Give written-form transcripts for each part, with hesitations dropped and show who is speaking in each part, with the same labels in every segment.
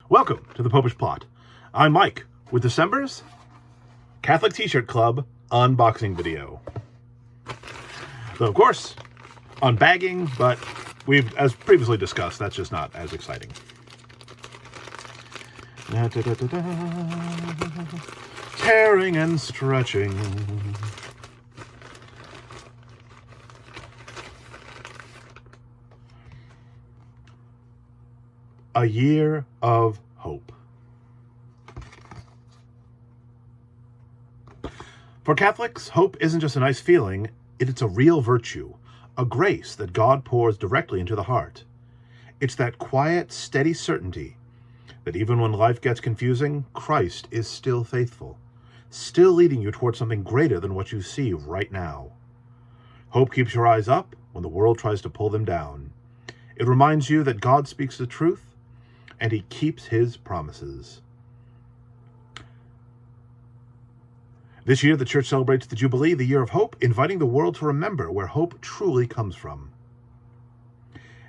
Speaker 1: Welcome to the Popish Plot. I'm Mike with December's Catholic T-Shirt Club unboxing video. Though, of course, unbagging, but we've, as previously discussed, that's just not as exciting. Tearing and stretching. A year of hope. For Catholics, hope isn't just a nice feeling, it's a real virtue, a grace that God pours directly into the heart. It's that quiet, steady certainty that even when life gets confusing, Christ is still faithful, still leading you towards something greater than what you see right now. Hope keeps your eyes up when the world tries to pull them down. It reminds you that God speaks the truth, and he keeps his promises. This year, the Church celebrates the Jubilee, the year of hope, inviting the world to remember where hope truly comes from.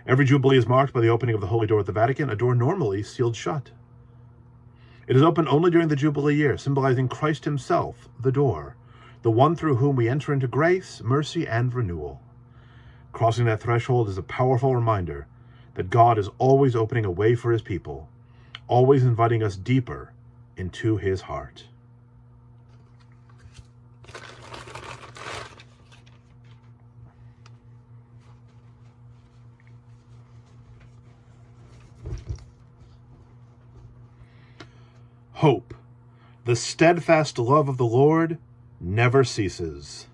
Speaker 1: Every Jubilee is marked by the opening of the Holy Door at the Vatican, a door normally sealed shut. It is open only during the Jubilee year, symbolizing Christ himself, the door, the one through whom we enter into grace, mercy, and renewal. Crossing that threshold is a powerful reminder that God is always opening a way for his people, always inviting us deeper into his heart. Hope, the steadfast love of the Lord, never ceases.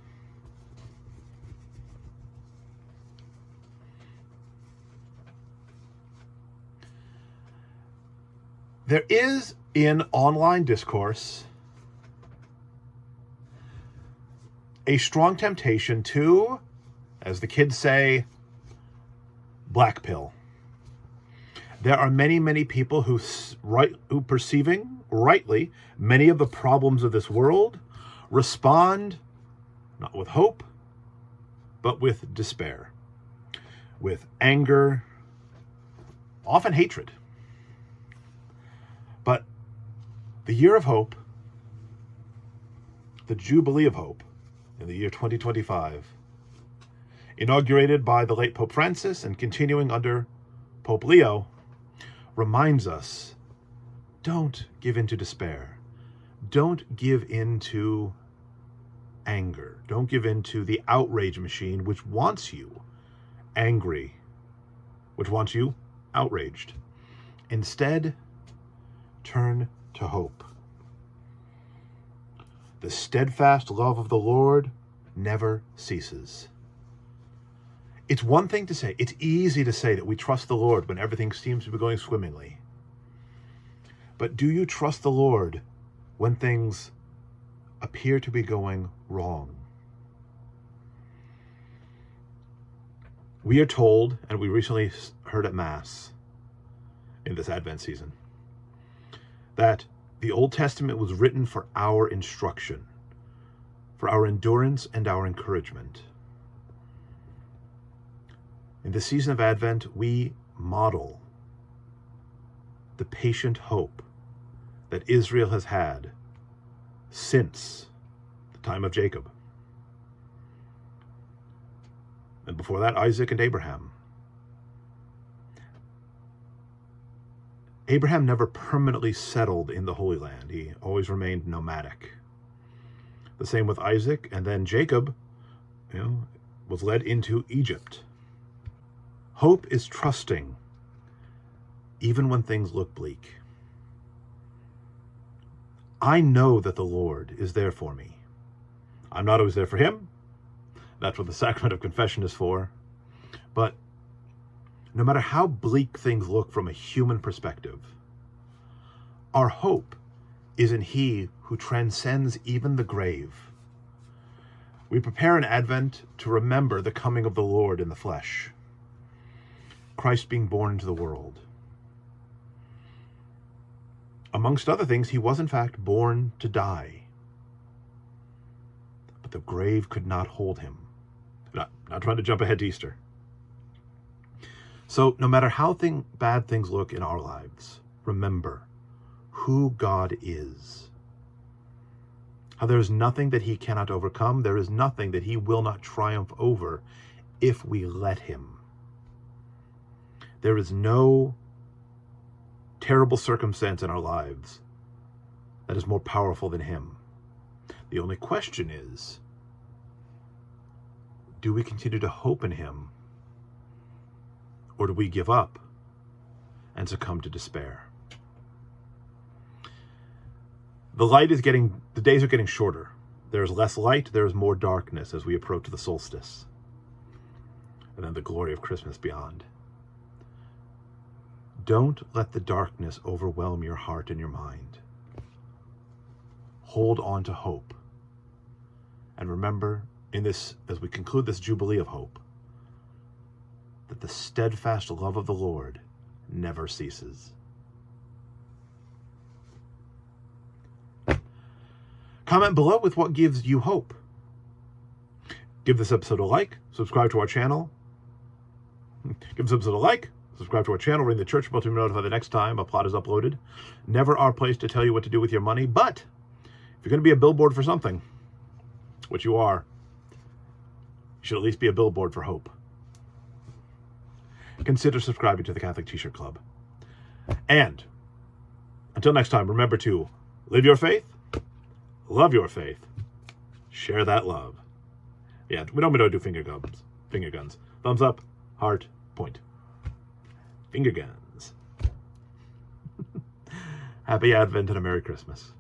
Speaker 1: There is, in online discourse, a strong temptation to, as the kids say, black pill. There are many people who perceiving rightly many of the problems of this world respond not with hope, but with despair, with anger, often hatred. But the year of hope, the Jubilee of Hope in the year 2025, inaugurated by the late Pope Francis and continuing under Pope Leo, reminds us, don't give in to despair. Don't give in to anger. Don't give in to the outrage machine which wants you angry, which wants you outraged. Instead, turn to hope. The steadfast love of the Lord never ceases. It's one thing to say, it's easy to say that we trust the Lord when everything seems to be going swimmingly. But do you trust the Lord when things appear to be going wrong? We are told, and we recently heard at Mass in this Advent season, that the Old Testament was written for our instruction, for our endurance and our encouragement. In the season of Advent, we model the patient hope that Israel has had since the time of Jacob. And before that, Isaac and Abraham. Abraham never permanently settled in the Holy Land. He always remained nomadic. The same with Isaac, and then Jacob, was led into Egypt. Hope is trusting even when things look bleak. I know that the Lord is there for me. I'm not always there for him. That's what the sacrament of confession is for. But no matter how bleak things look from a human perspective, our hope is in he who transcends even the grave. We prepare in Advent to remember the coming of the Lord in the flesh, Christ being born into the world. Amongst other things, he was in fact born to die. But the grave could not hold him. Not trying to jump ahead to Easter. So no matter how bad things look in our lives, remember who God is. How there is nothing that he cannot overcome. There is nothing that he will not triumph over if we let him. There is no terrible circumstance in our lives that is more powerful than him. The only question is, do we continue to hope in him, or do we give up and succumb to despair? The days are getting shorter. There's less light, there's more darkness as we approach the solstice. And then the glory of Christmas beyond. Don't let the darkness overwhelm your heart and your mind. Hold on to hope. And remember, as we conclude this Jubilee of Hope, that the steadfast love of the Lord never ceases. Comment below with what gives you hope. Give this episode a like, subscribe to our channel. Give this episode a like, subscribe to our channel, ring the church bell to be notified the next time a plot is uploaded. Never our place to tell you what to do with your money, but if you're going to be a billboard for something, which you are, you should at least be a billboard for hope. Consider subscribing to the Catholic T-Shirt Club. And until next time, remember to live your faith, love your faith, share that love. Yeah, we don't do finger guns. Thumbs up, heart, point. Finger guns. Happy Advent and a Merry Christmas.